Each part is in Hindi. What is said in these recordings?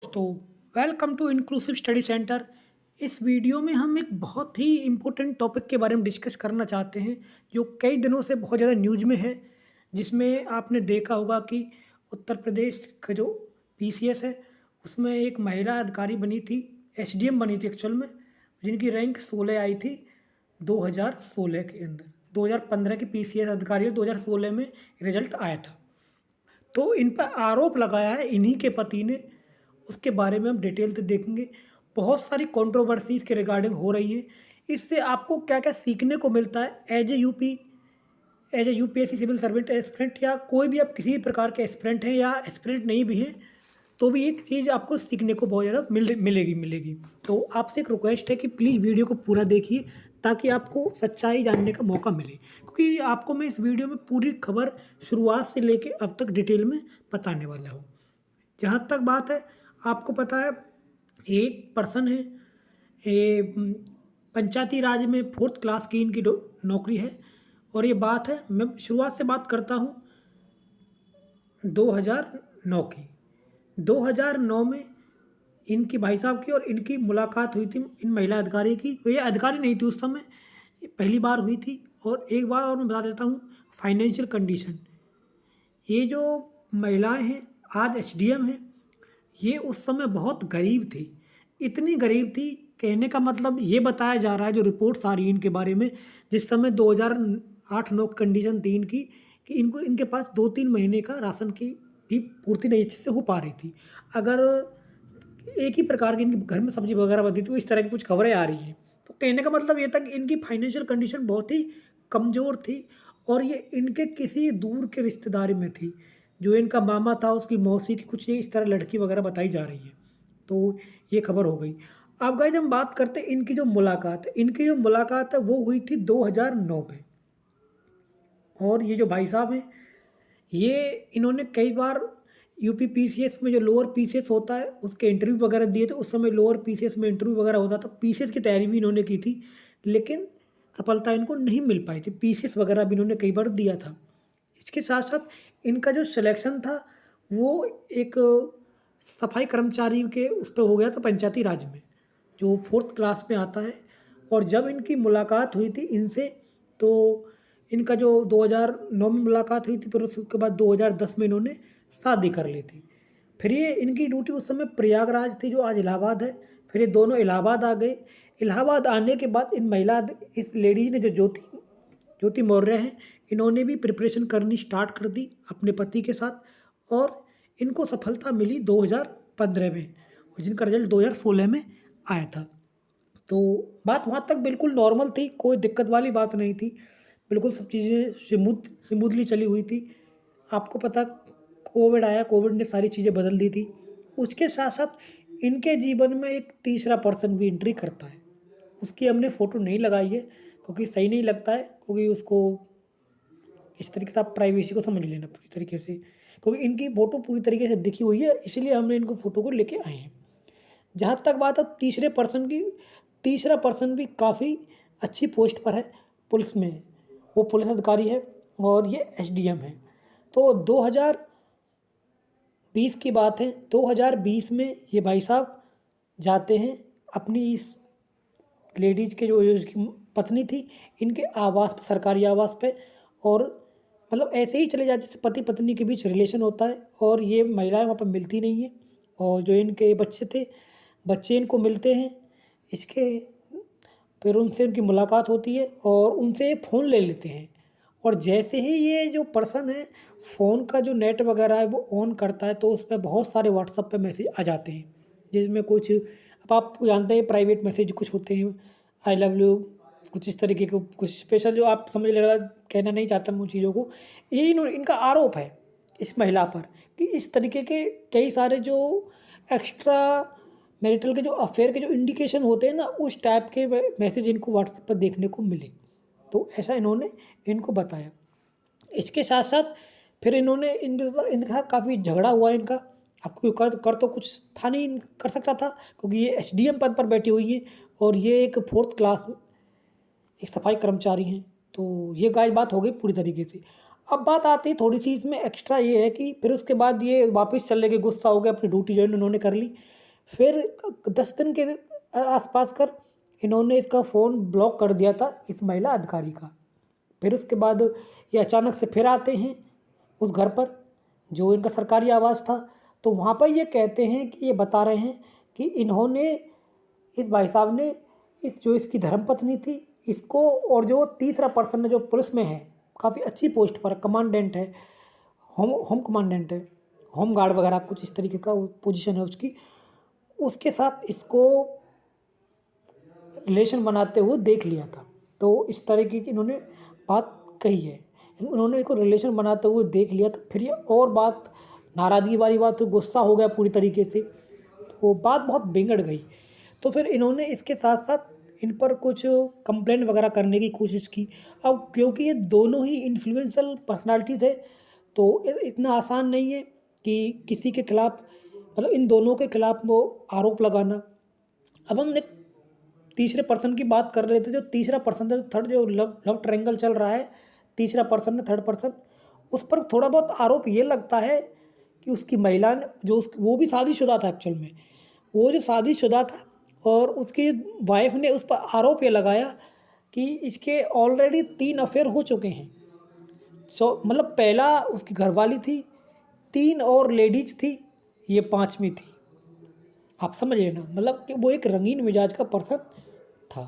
दोस्तों, welcome to inclusive study centre. इस वीडियो में हम एक बहुत ही इम्पोर्टेंट टॉपिक के बारे में डिस्कस करना चाहते हैं जो कई दिनों से बहुत ज़्यादा न्यूज़ में है। जिसमें आपने देखा होगा कि उत्तर प्रदेश का जो पीसीएस है उसमें एक महिला अधिकारी बनी थी, एसडीएम बनी थी एक्चुअल में, जिनकी रैंक 16 आई थी 2016 के अंदर। 2015 की पीसीएस अधिकारी और 2016 में रिजल्ट आया था। तो इन पर आरोप लगाया है इन्हीं के पति ने। उसके बारे में हम डिटेल से देखेंगे। बहुत सारी कंट्रोवर्सीज के रिगार्डिंग हो रही है। इससे आपको क्या क्या सीखने को मिलता है as a UPSC civil servant aspirant, या कोई भी आप किसी भी प्रकार के एस्पिरेंट हैं या एस्पिरेंट नहीं भी हैं, तो भी एक चीज़ आपको सीखने को बहुत ज़्यादा मिलेगी। तो आपसे एक रिक्वेस्ट है कि प्लीज़ वीडियो को पूरा देखिए ताकि आपको सच्चाई जानने का मौका मिले, क्योंकि आपको मैं इस वीडियो में पूरी खबर शुरुआत से लेके अब तक डिटेल में बताने वाला हूँ। जहाँ तक बात है, आपको पता है एक पर्सन है, पंचायती राज में 4th क्लास की इनकी नौकरी है। और ये बात है, मैं शुरुआत से बात करता हूँ 2009 की। 2009 में इनकी भाई साहब की और इनकी मुलाकात हुई थी इन महिला अधिकारी की। तो ये अधिकारी नहीं थी उस समय, ये पहली बार हुई थी। और एक बार और मैं बता देता हूँ, फाइनेंशियल कंडीशन। ये जो महिलाएं हैं आज एचडीएम हैं, ये उस समय बहुत गरीब थी। इतनी गरीब थी, कहने का मतलब ये बताया जा रहा है जो रिपोर्ट्स आ रही हैं इनके बारे में, जिस समय 2008-9 कंडीशन थी इनकी, कि इनको इनके पास 2-3 महीने का राशन की भी पूर्ति नहीं अच्छे से हो पा रही थी। अगर एक ही प्रकार की इनके घर में सब्जी वगैरह बनती थी, इस तरह की कुछ खबरें आ रही हैं। तो कहने का मतलब ये था कि इनकी फाइनेंशियल कंडीशन बहुत ही कमज़ोर थी। और ये इनके किसी दूर के रिश्तेदारी में थी। जो इनका मामा था उसकी मौसी की कुछ ये इस तरह लड़की वगैरह बताई जा रही है। तो ये खबर हो गई। अब गाइस हम बात करते हैं इनकी जो मुलाकात है वो हुई थी 2009 में। और ये जो भाई साहब हैं, ये इन्होंने कई बार यूपी पीसीएस में जो लोअर पीसीएस होता है उसके इंटरव्यू वगैरह दिए थे। उस समय लोअर पीसीएस में इंटरव्यू वगैरह होता था, पीसीएस की तैयारी भी इन्होंने की थी, लेकिन सफलता इनको नहीं मिल पाई थी। पीसीएस वगैरह भी इन्होंने कई बार दिया था। इसके साथ साथ इनका जो सिलेक्शन था वो एक सफाई कर्मचारी के उस पर हो गया था, पंचायती राज में, जो 4th क्लास में आता है। और जब इनकी मुलाकात हुई थी इनसे, तो इनका जो 2009 में मुलाकात हुई थी, फिर उसके बाद 2010 में इन्होंने शादी कर ली थी। फिर ये इनकी ड्यूटी उस समय प्रयागराज थी जो आज इलाहाबाद है। फिर ये दोनों इलाहाबाद आ गए। इलाहाबाद आने के बाद इस लेडीज ने, जो ज्योति ज्योति मौर्य हैं, इन्होंने भी प्रिपरेशन करनी स्टार्ट कर दी अपने पति के साथ। और इनको सफलता मिली 2015 में, और जिनका रिजल्ट 2016 में आया था। तो बात वहाँ तक बिल्कुल नॉर्मल थी, कोई दिक्कत वाली बात नहीं थी। बिल्कुल सब चीज़ें स्मूथली चली हुई थी। आपको पता, कोविड आया, कोविड ने सारी चीज़ें बदल दी थी। उसके साथ साथ इनके जीवन में एक तीसरा पर्सन भी एंट्री करता है। उसकी हमने फ़ोटो नहीं लगाई है क्योंकि सही नहीं लगता है, क्योंकि उसको इस तरीके से आप प्राइवेसी को समझ लेना पूरी तरीके से, क्योंकि इनकी फ़ोटो पूरी तरीके से दिखी हुई है, इसलिए हमने इनको फ़ोटो को लेके आए हैं। जहाँ तक बात है तीसरे पर्सन की, तीसरा पर्सन भी काफ़ी अच्छी पोस्ट पर है, पुलिस में है। वो पुलिस अधिकारी है और ये एसडीएम है। तो 2020 की बात है, 2020 में ये भाई साहब जाते हैं अपनी इस लेडीज़ के जो इसकी पत्नी थी, इनके आवास पे, सरकारी आवास पे। और मतलब ऐसे ही चले जाते, जैसे पति पत्नी के बीच रिलेशन होता है। और ये महिलाएं वहाँ पर मिलती नहीं हैं। और जो इनके बच्चे थे, बच्चे इनको मिलते हैं। इसके फिर उनसे उनकी मुलाकात होती है और उनसे फ़ोन ले लेते हैं। और जैसे ही ये जो पर्सन है फ़ोन का जो नेट वगैरह है वो ऑन करता है, तो उस पे बहुत सारे व्हाट्सएप पे मैसेज आ जाते हैं, जिसमें कुछ, अब आप जानते हैं प्राइवेट मैसेज कुछ होते हैं, आई लव यू, कुछ इस तरीके के, कुछ स्पेशल, जो आप समझ ले रहा, कहना नहीं चाहता मैं उन चीज़ों को। ये इनका आरोप है इस महिला पर कि इस तरीके के कई सारे जो एक्स्ट्रा मैरिटल के जो अफेयर के जो इंडिकेशन होते हैं ना, उस टाइप के मैसेज इनको व्हाट्सएप पर देखने को मिले। तो ऐसा इन्होंने इनको बताया। इसके साथ साथ फिर इन्होंने इनके साथ काफ़ी झगड़ा हुआ इनका। आपको कर तो कुछ था नहीं, कर सकता था, क्योंकि ये एसडीएम पद पर बैठी हुई है और ये एक 4th क्लास एक सफाई कर्मचारी हैं। तो ये गाय बात हो गई पूरी तरीके से। अब बात आती है थोड़ी सी इसमें एक्स्ट्रा ये है कि फिर उसके बाद ये वापस चले गए, गुस्सा हो गया, अपनी ड्यूटी ज्वाइन उन्होंने कर ली। फिर 10 दिन के आसपास कर इन्होंने इसका फ़ोन ब्लॉक कर दिया था इस महिला अधिकारी का। फिर उसके बाद ये अचानक से फिर आते हैं उस घर पर जो इनका सरकारी आवास था, तो वहाँ पर ये कहते हैं कि ये बता रहे हैं कि इन्होंने, इस भाई साहब ने, इस जो इसकी धर्मपत्नी थी इसको, और जो तीसरा पर्सन है जो पुलिस में है, काफ़ी अच्छी पोस्ट पर कमांडेंट है, होम होम कमांडेंट है, होम गार्ड वगैरह कुछ इस तरीके का पोजीशन है उसकी, उसके साथ इसको रिलेशन बनाते हुए देख लिया था। तो इस तरीके की इन्होंने बात कही है, उन्होंने इसको रिलेशन बनाते हुए देख लिया। तो फिर ये और बात नाराज़गी वाली बात, तो गुस्सा हो गया पूरी तरीके से, तो बात बहुत बिगड़ गई। तो फिर इन्होंने इसके साथ साथ इन पर कुछ कंप्लेंट वगैरह करने की कोशिश की। अब क्योंकि ये दोनों ही इन्फ्लुएंशियल पर्सनालिटी थे, तो इतना आसान नहीं है कि किसी के खिलाफ, मतलब इन दोनों के खिलाफ वो आरोप लगाना। अब हम एक तीसरे पर्सन की बात कर रहे थे, जो तीसरा पर्सन है, थर्ड जो लव ट्रायंगल चल रहा है, तीसरा पर्सन है, थर्ड पर्सन, उस पर थोड़ा बहुत आरोप ये लगता है कि उसकी महिला ने, जो वो भी शादीशुदा था एक्चुअल में, वो जो शादीशुदा था, और उसकी वाइफ ने उस पर आरोप ये लगाया कि इसके ऑलरेडी 3 अफेयर हो चुके हैं। मतलब पहला उसकी घरवाली थी, 3 और लेडीज थी, ये 5वीं थी। आप समझ रहे ना, मतलब कि वो एक रंगीन मिजाज का पर्सन था।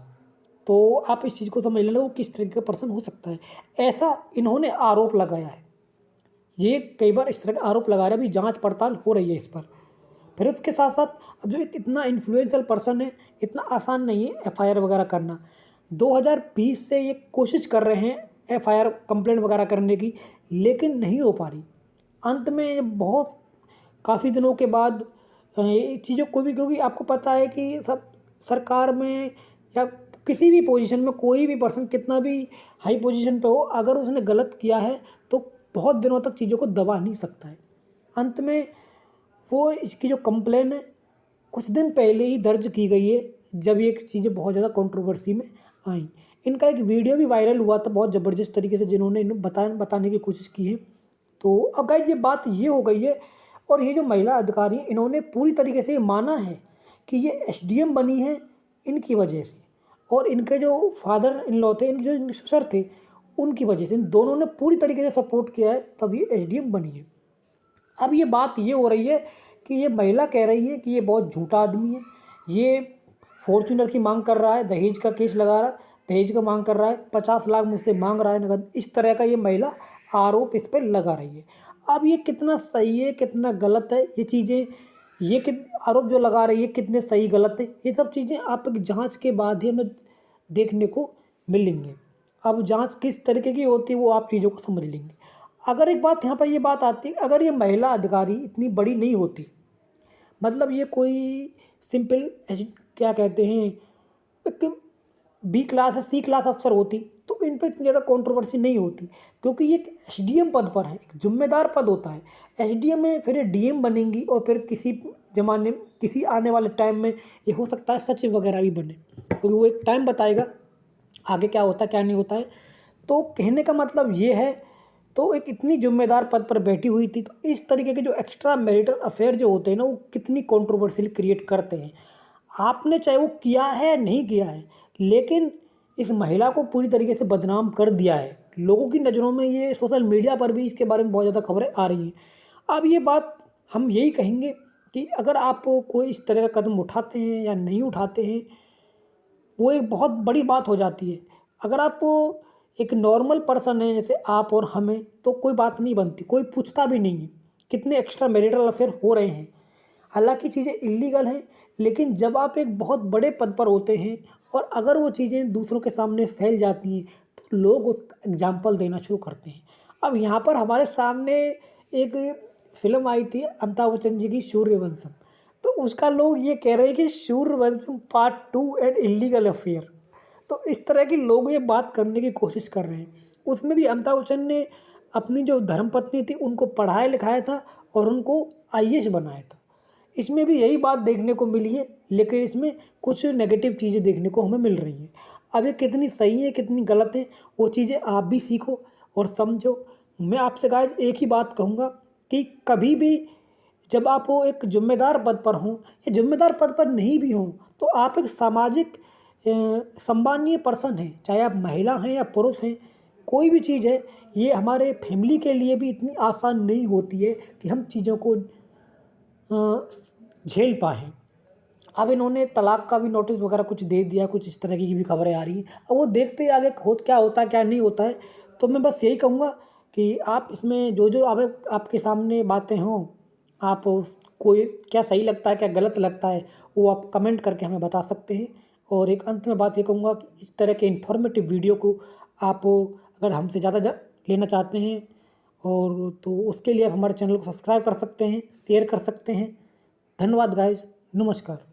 तो आप इस चीज़ को समझ लेना वो किस तरीके का पर्सन हो सकता है, ऐसा इन्होंने आरोप लगाया है। ये कई बार इस तरह का आरोप लगा रहा है, अभी जांच पड़ताल हो रही है इस पर। फिर उसके साथ साथ अब जो एक इतना इन्फ्लुएंशियल पर्सन है, इतना आसान नहीं है एफआईआर वगैरह करना। 2020 से ये कोशिश कर रहे हैं एफआईआर कंप्लेंट वगैरह करने की, लेकिन नहीं हो पा रही। अंत में ये बहुत काफ़ी दिनों के बाद ये चीज़ों को भी, क्योंकि आपको पता है कि सब सरकार में या किसी भी पोजीशन में कोई भी पर्सन कितना भी हाई पोजीशन पे हो, अगर उसने गलत किया है तो बहुत दिनों तक चीज़ों को दबा नहीं सकता है। अंत में वो इसकी जो कंप्लेन है कुछ दिन पहले ही दर्ज की गई है, जब ये चीज़ें बहुत ज़्यादा कंट्रोवर्सी में आई। इनका एक वीडियो भी वायरल हुआ था बहुत ज़बरदस्त तरीके से, जिन्होंने इन्हें बताने की कोशिश की है। तो अब गाइस ये बात ये हो गई है, और ये जो महिला अधिकारी हैं, इन्होंने पूरी तरीके से ये माना है कि ये एसडीएम बनी है इनकी वजह से, और इनके जो फादर इन लॉ थे, इनके जो ससुर थे, उनकी वजह से, इन दोनों ने पूरी तरीके से सपोर्ट किया है, तब ये एसडीएम बनी है। अब ये बात ये हो रही है कि ये महिला कह रही है कि ये बहुत झूठा आदमी है, ये फॉर्च्यूनर की मांग कर रहा है, दहेज का केस लगा रहा है, दहेज का मांग कर रहा है, 50 लाख मुझसे मांग रहा है नगद, इस तरह का ये महिला आरोप इस पर लगा रही है। अब ये कितना सही है कितना गलत है, ये चीज़ें, ये आरोप जो लगा रही है कितने सही गलत है, ये सब चीज़ें आप जांच के बाद ही हमें देखने को मिलेंगे। अब जांच किस तरीके की होती है वो आप चीज़ों को समझ लेंगे। अगर एक बात यहाँ पर ये बात आती, अगर ये महिला अधिकारी इतनी बड़ी नहीं होती, मतलब ये कोई सिंपल क्या कहते हैं, एक बी क्लास या सी क्लास अफसर होती, तो इन पर इतनी ज़्यादा कंट्रोवर्सी नहीं होती, क्योंकि ये एक एसडीएम पद पर है, एक जिम्मेदार पद होता है। एसडीएम में फिर ये डीएम बनेंगी, और फिर किसी ज़माने में, किसी आने वाले टाइम में ये हो सकता है सचिव वगैरह भी बने, क्योंकि वो एक टाइम बताएगा आगे क्या होता है क्या नहीं होता है। तो कहने का मतलब ये है, तो एक इतनी जिम्मेदार पद पर बैठी हुई थी, तो इस तरीके के जो एक्स्ट्रा मैरिटल अफेयर जो होते हैं ना, वो कितनी कंट्रोवर्सी क्रिएट करते हैं। आपने चाहे वो किया है नहीं किया है, लेकिन इस महिला को पूरी तरीके से बदनाम कर दिया है लोगों की नज़रों में। ये सोशल मीडिया पर भी इसके बारे में बहुत ज़्यादा खबरें आ रही हैं। अब ये बात हम यही कहेंगे कि अगर आप कोई इस तरह का कदम उठाते हैं या नहीं उठाते हैं, वो एक बहुत बड़ी बात हो जाती है। अगर आप एक नॉर्मल पर्सन है जैसे आप और हमें, तो कोई बात नहीं बनती, कोई पूछता भी नहीं है कितने एक्स्ट्रा मैरिटल अफेयर हो रहे हैं। हालांकि चीज़ें इलीगल हैं, लेकिन जब आप एक बहुत बड़े पद पर होते हैं और अगर वो चीज़ें दूसरों के सामने फैल जाती हैं, तो लोग उसका एग्जाम्पल देना शुरू करते हैं। अब यहाँ पर हमारे सामने एक फिल्म आई थी अमिताभ बच्चन जी की, सूर्यवंशम, तो उसका लोग ये कह रहे हैं कि Sooryavansham part 2 and illegal affair. तो इस तरह की लोग ये बात करने की कोशिश कर रहे हैं। उसमें भी अमिताभ बच्चन ने अपनी जो धर्मपत्नी थी उनको पढ़ाया लिखाया था और उनको आईएएस बनाया था। इसमें भी यही बात देखने को मिली है, लेकिन इसमें कुछ नेगेटिव चीज़ें देखने को हमें मिल रही हैं। अब ये कितनी सही है कितनी गलत है, वो चीज़ें आप भी सीखो और समझो। मैं आपसे गाइस एक ही बात कहूँगा कि कभी भी जब आप वो एक ज़िम्मेदार पद पर हों या ज़िम्मेदार पद पर नहीं भी हों, तो आप एक सामाजिक सम्मानीय पर्सन हैं, चाहे आप महिला हैं या पुरुष हैं, कोई भी चीज़ है, ये हमारे फैमिली के लिए भी इतनी आसान नहीं होती है कि हम चीज़ों को झेल पाएँ। अब इन्होंने तलाक का भी नोटिस वगैरह कुछ दे दिया, कुछ इस तरह की भी खबरें आ रही हैं। अब वो देखते हैं आगे क्या होता है, क्या नहीं होता है। तो मैं बस यही कहूँगा कि आप इसमें जो आपके सामने बातें हों, आप कोई क्या सही लगता है, क्या गलत लगता है, वो आप कमेंट करके हमें बता सकते हैं। और एक अंत में बात ये कहूँगा कि इस तरह के इन्फॉर्मेटिव वीडियो को आप अगर हमसे ज़्यादा लेना चाहते हैं और तो उसके लिए आप हमारे चैनल को सब्सक्राइब कर सकते हैं, शेयर कर सकते हैं। धन्यवाद गाइज़, नमस्कार।